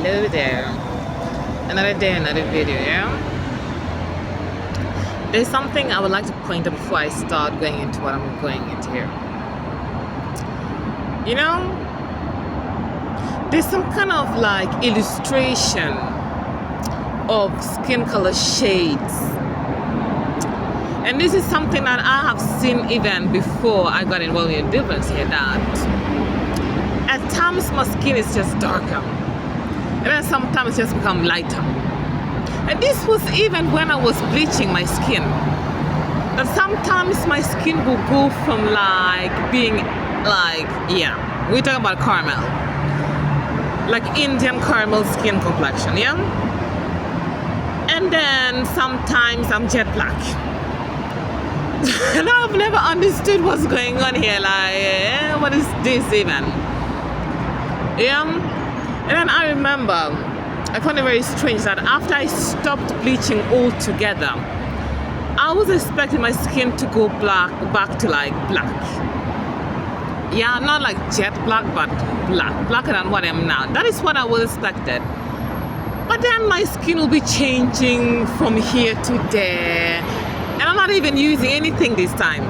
Hello there. Another day, another video, yeah? There's something I would like to point out before I start going into what I'm going into here. You know, there's some kind of like illustration of skin color shades. And this is something that I have seen even before I got involved in difference here, that at times my skin is just darker. And then sometimes just become lighter. And this was even when I was bleaching my skin. That sometimes my skin will go from like being like, yeah, we're talking about caramel. Like Indian caramel skin complexion, yeah? And then sometimes I'm jet black. And I've never understood what's going on here. Like, what is this even? Yeah? And then I remember, I found it very strange that after I stopped bleaching altogether, I was expecting my skin to go back to like black. Yeah, not like jet black, but blacker than what I am now. That is what I was expected. But then my skin will be changing from here to there, and I'm not even using anything this time.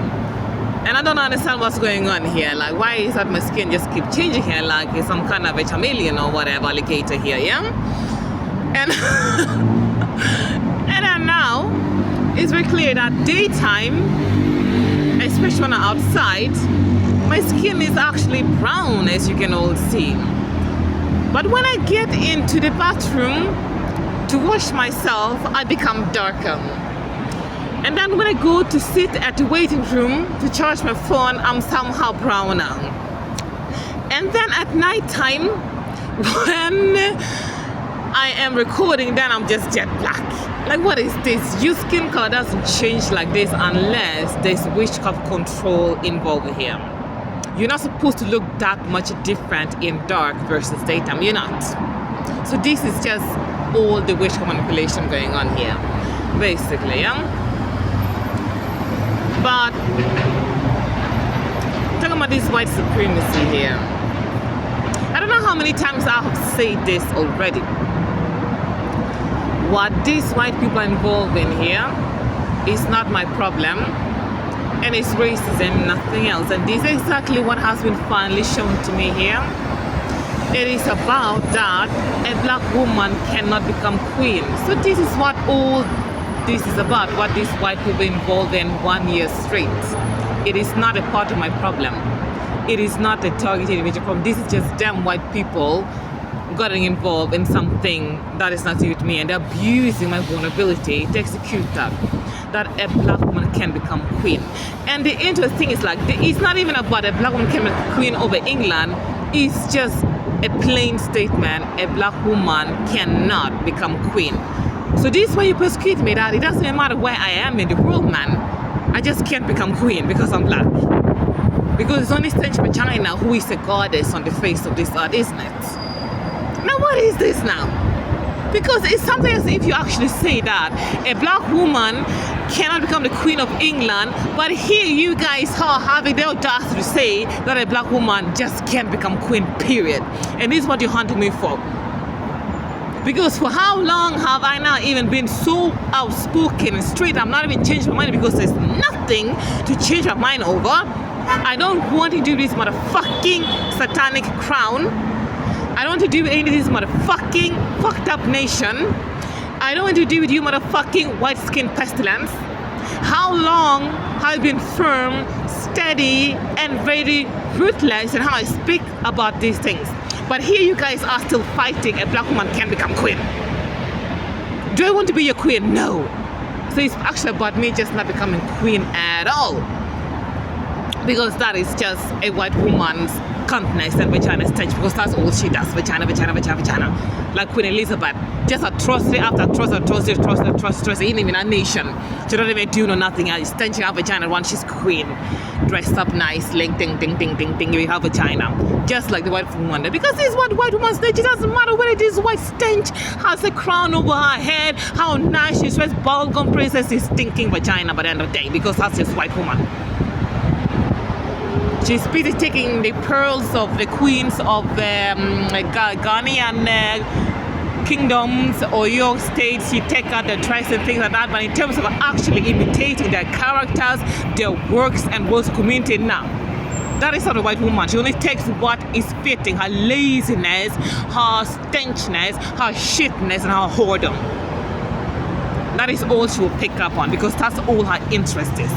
And I don't understand what's going on here. Like, why is that my skin just keep changing here? Like it's some kind of a chameleon or whatever, alligator here, yeah? And and then now it's very clear that daytime, especially when I'm outside, my skin is actually brown, as you can all see. But when I get into the bathroom to wash myself, I become darker. And then when I go to sit at the waiting room to charge my phone, I'm somehow browner. And then at night time, when I am recording, then I'm just jet black. Like, what is this? Your skin color doesn't change like this unless there's witchcraft control involved here. You're not supposed to look that much different in dark versus daytime. You're not. So this is just all the witchcraft manipulation going on here, basically, yeah? But talking about this white supremacy here, I don't know how many times I have said this already. What these white people are involved in here is not my problem, and it's racism, nothing else. And this is exactly what has been finally shown to me here. It is about that a black woman cannot become queen. So this is what all this is about, what these white people involved in 1 year straight. It is not a part of my problem. It is not a targeted individual problem. This is just damn white people getting involved in something that is not to do with me, and they're abusing my vulnerability to execute that a black woman can become queen. And the interesting thing is, like, it's not even about a black woman can become queen over England. It's just a plain statement: a black woman cannot become queen. So this is why you persecute me, that it doesn't matter where I am in the world, man. I just can't become queen because I'm black. Because it's only Stench China who is a goddess on the face of this earth, isn't it? Now what is this now? Because it's something as if you actually say that a black woman cannot become the queen of England, but here you guys are having the audacity to say that a black woman just can't become queen, period. And this is what you're hunting me for. Because for how long have I now even been so outspoken and straight? I'm not even changing my mind because there's nothing to change my mind over. I don't want to do this motherfucking satanic crown. I don't want to do any of this motherfucking fucked up nation. I don't want to do with you motherfucking white skin pestilence. How long have I been firm, steady, and very ruthless in how I speak about these things? But here you guys are still fighting a black woman can become queen. Do I want to be your queen? No. So it's actually about me just not becoming queen at all. Because that is just a white woman's countenance and vagina stench, because that's all she does. Vagina. Like Queen Elizabeth. Just atrocity after atrocity. Even a nation. She don't even do nothing else. Stenching her vagina once she's queen. Dressed up nice, ding, we have vagina. Just like the white woman. Because this is what white woman's nature. It doesn't matter whether it is white stench, has a crown over her head, how nice she's dressed, bubblegum princess is stinking vagina by the end of the day, because that's just white woman. She's busy taking the pearls of the queens of Ghanaian kingdoms or your states, you take out their tribes and things like that, but in terms of actually imitating their characters, their works and works of community, now. That is not a white woman. She only takes what is fitting, her laziness, her stenchness, her shitness, and her whoredom. That is all she will pick up on, because that's all her interest is.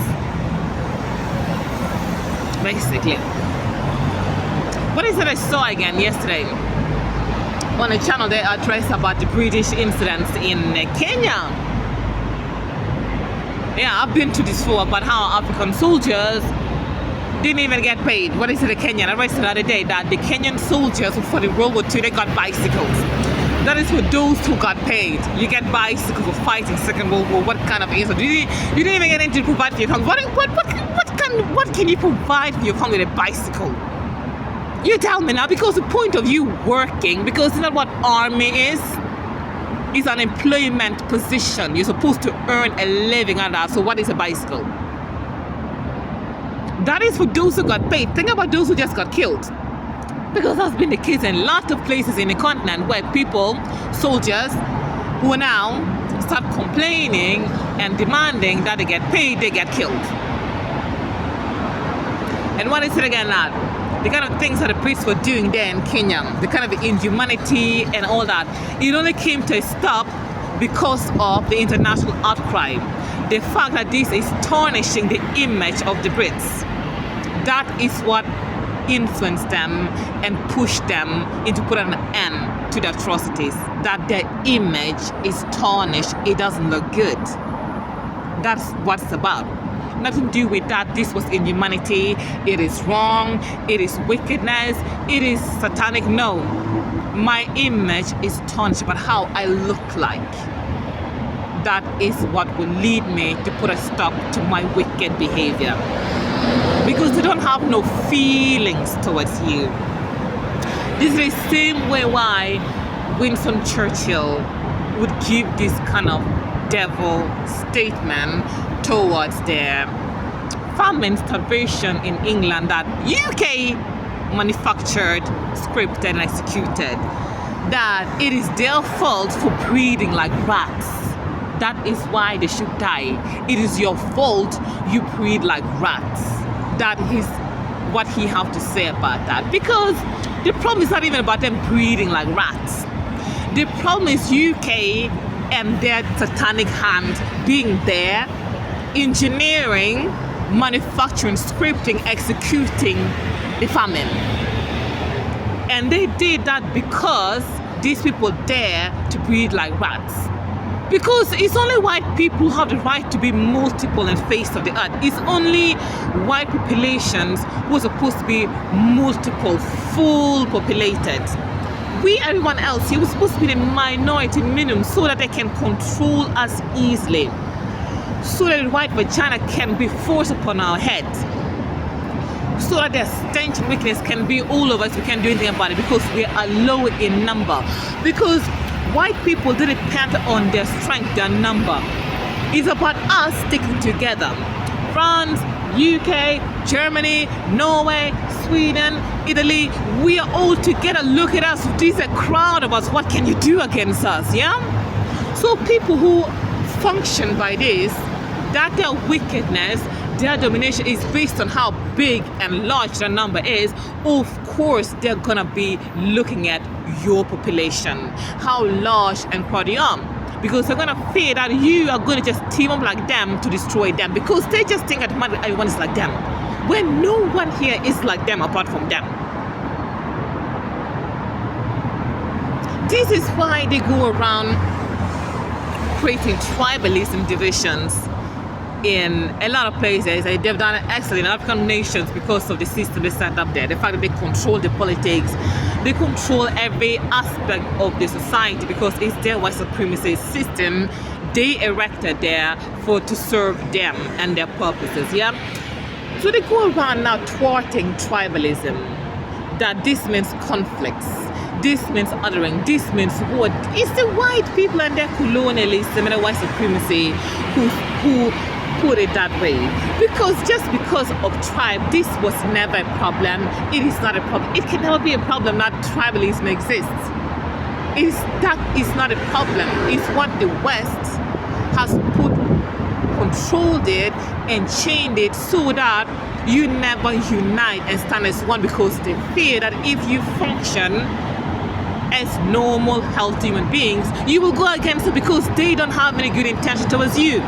Basically. What is it I saw again yesterday? On a channel they addressed about the British incidents in Kenya. Yeah, I've been to this before, about how African soldiers didn't even get paid. What is it, a Kenyan? I read the other day that the Kenyan soldiers for the World War II, they got bicycles. That is for those who got paid. You get bicycles for fighting Second World War. What kind of answer? You didn't even get into provide for your family. What can you provide for your family with a bicycle? You tell me now, because the point of you working, because it's not what army is. It's an employment position. You're supposed to earn a living out of that. So what is a bicycle? That is for those who got paid. Think about those who just got killed. Because that's been the case in a lot of places in the continent where people, soldiers, who are now start complaining and demanding that they get paid, they get killed. And what is it again now? The kind of things that the priests were doing there in Kenya, the kind of inhumanity and all that, it only came to a stop because of the international outcry. The fact that this is tarnishing the image of the Brits. That is what influenced them and pushed them into putting an end to the atrocities. That their image is tarnished, it doesn't look good. That's what it's about. Nothing to do with that. This was inhumanity, it is wrong, it is wickedness, it is satanic. No, my image is tarnished about how I look like. That is what will lead me to put a stop to my wicked behavior, because they don't have no feelings towards you. This is the same way why Winston Churchill would give this kind of devil statement towards their famine starvation in England that UK manufactured, scripted and executed, that it is their fault for breeding like rats. That is why they should die. It is your fault you breed like rats. That is what he have to say about that. Because the problem is not even about them breeding like rats. The problem is UK and their satanic hand being there, engineering, manufacturing, scripting, executing the famine. And they did that because these people dare to breed like rats. Because it's only white people who have the right to be multiple in the face of the earth. It's only white populations who are supposed to be multiple, full populated. We, everyone else here, was supposed to be the minority minimum so that they can control us easily. So that the white vagina can be forced upon our heads. So that their stench and wickedness can be all over us. We can't do anything about it because we are low in number. Because white people didn't depend on their strength, their number. It's about us sticking together. France, UK, Germany, Norway, Sweden, Italy, we are all together. Look at us. This is a crowd of us. What can you do against us? Yeah? So people who function by this, that their wickedness, their domination is based on how big and large their number is, of course they're gonna be looking at your population, how large and crowded you are, because they're gonna fear that you are gonna just team up like them to destroy them, because they just think that everyone is like them, when no one here is like them apart from them. This is why they go around creating tribalism divisions in a lot of places. They've done excellent in African nations because of the system they set up there. The fact that they control the politics, they control every aspect of the society because it's their white supremacy system they erected there to serve them and their purposes. Yeah. So they go around now thwarting tribalism. That this means conflicts. This means othering. This means what? It's the white people and their colonialism and their white supremacy who put it that way. Because just because of tribe, this was never a problem. It is not a problem. It can never be a problem that tribalism exists. That is not a problem. It's what the West has controlled it and chained it so that you never unite and stand as one, because they fear that if you function as normal, healthy human beings, you will go against it, because they don't have any good intention towards you.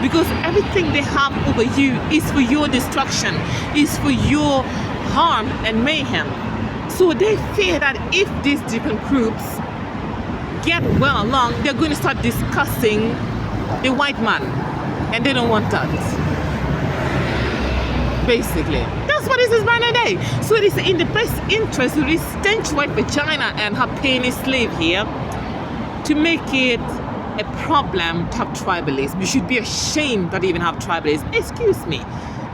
Because everything they have over you is for your destruction, is for your harm and mayhem. So they fear that if these different groups get well along, they're going to start discussing the white man, and they don't want that. Basically, that's what it is by the day. So it is in the best interest of this stench white vagina and her penny slave here to make it a problem to have tribalism. You should be ashamed that you even have tribalism. Excuse me.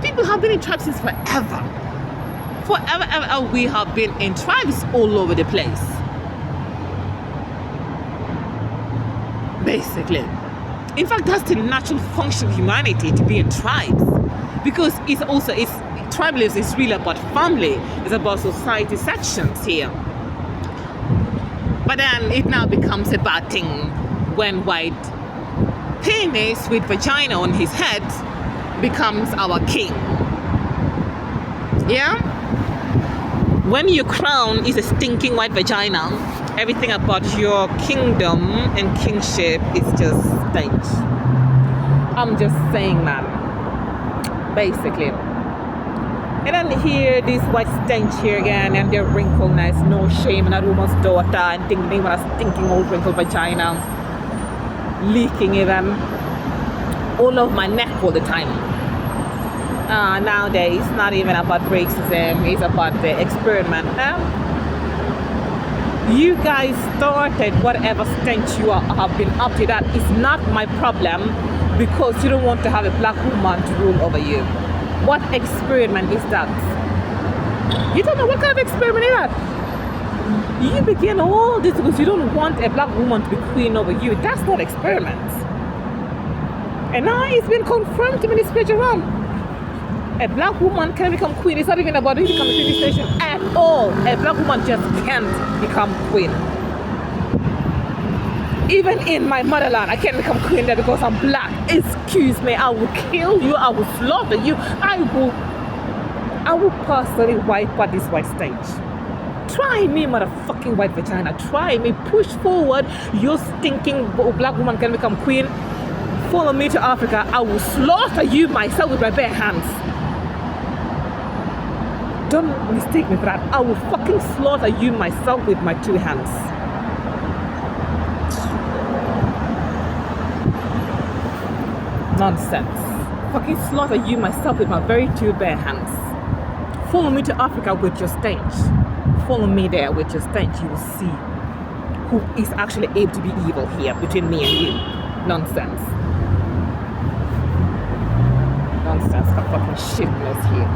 People have been in tribes since forever. Forever, we have been in tribes all over the place. Basically. In fact, that's the natural function of humanity, to be in tribes. Because tribalism is really about family. It's about society sections here. But then it now becomes a bad thing when white penis with vagina on his head becomes our king. Yeah? When your crown is a stinking white vagina, everything about your kingdom and kingship is just stench. I'm just saying that. Basically. And then here, this white stench here again, and their wrinkleness, no shame in a woman's daughter, and thinking about a stinking old wrinkled vagina, leaking even all over my neck all the time. Nowadays, it's not even about racism, it's about the experiment. You guys started whatever stench you have been up to. That is not my problem, because you don't want to have a black woman to rule over you. What experiment is that? You don't know what kind of experiment is that? You begin all this because you don't want a black woman to be queen over you. That's not experiment. And now it's been confirmed to me in the spiritual realm. A black woman can become queen. It's not even about who become a queen station at all. A black woman just can't become queen. Even in my motherland, I can't become queen there because I'm black. Excuse me, I will kill you, I will slaughter you, I will personally wipe out this white stench. Try me, motherfucking white vagina. Try me. Push forward. Your stinking black woman can become queen. Follow me to Africa. I will slaughter you myself with my bare hands. Don't mistake me for that. I will fucking slaughter you myself with my 2 hands. Nonsense. Fucking slaughter you myself with my very 2 bare hands. Follow me to Africa with your stench. Follow me there with your stench. You will see who is actually able to be evil here between me and you. Nonsense. Nonsense. A fucking shitness here.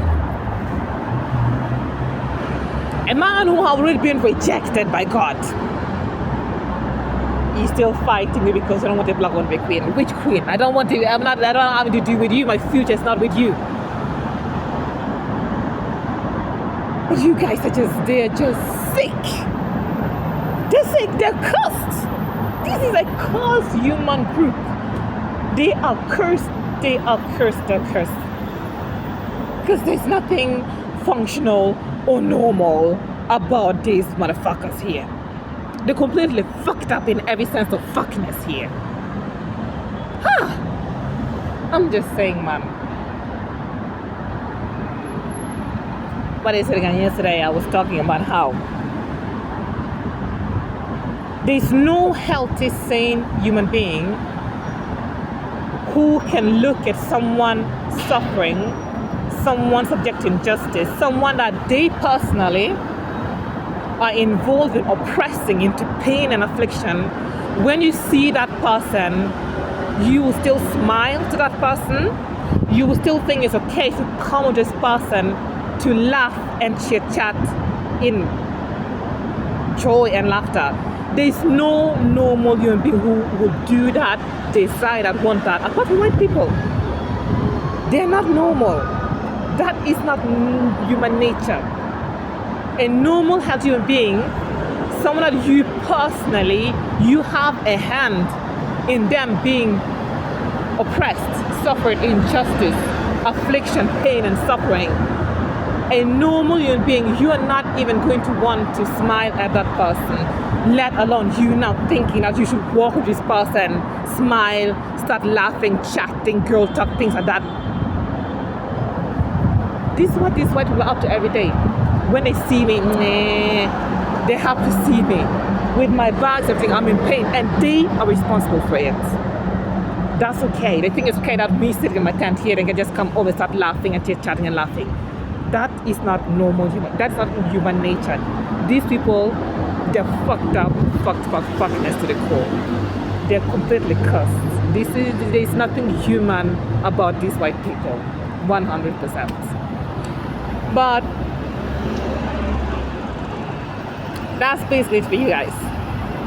A man who has already been rejected by God. He's still fighting me because I don't want a black woman to be queen. Which queen? I don't have anything to do with you. My future is not with you. But you guys they're just sick. They're sick, they're cursed. This is a cursed human group. They are cursed, they're cursed. Because there's nothing functional or normal about these motherfuckers here. They're completely fucked up in every sense of fuckness here. I'm just saying, man. But I said again yesterday, I was talking about how there's no healthy, sane human being who can look at someone suffering, someone subject to injustice, someone that they personally are involved in oppressing into pain and affliction. When you see that person, you will still smile to that person. You will still think it's okay to come with this person to laugh and chit-chat in joy and laughter. There's no normal human being who will do that, decide that, want that, apart from white people. They're not normal. That is not human nature. A normal, healthy human being someone that you personally, you have a hand in them being oppressed, suffering injustice, affliction, pain, and suffering. A normal human being, you are not even going to want to smile at that person, let alone you now thinking that you should walk with this person, smile, start laughing, chatting, girl talk, things like that. This is what these white people are up to every day. When they see me, they have to see me with my bags, everything. I'm in pain, and they are responsible for it. That's okay. They think it's okay that me sitting in my tent here, they can just come over and start laughing and chit-chatting and laughing. That is not normal human. That's not human nature. These people, they're fucked up, fuckedness to the core. They're completely cursed. There's nothing human about these white people, 100%. But that's basically it for you guys.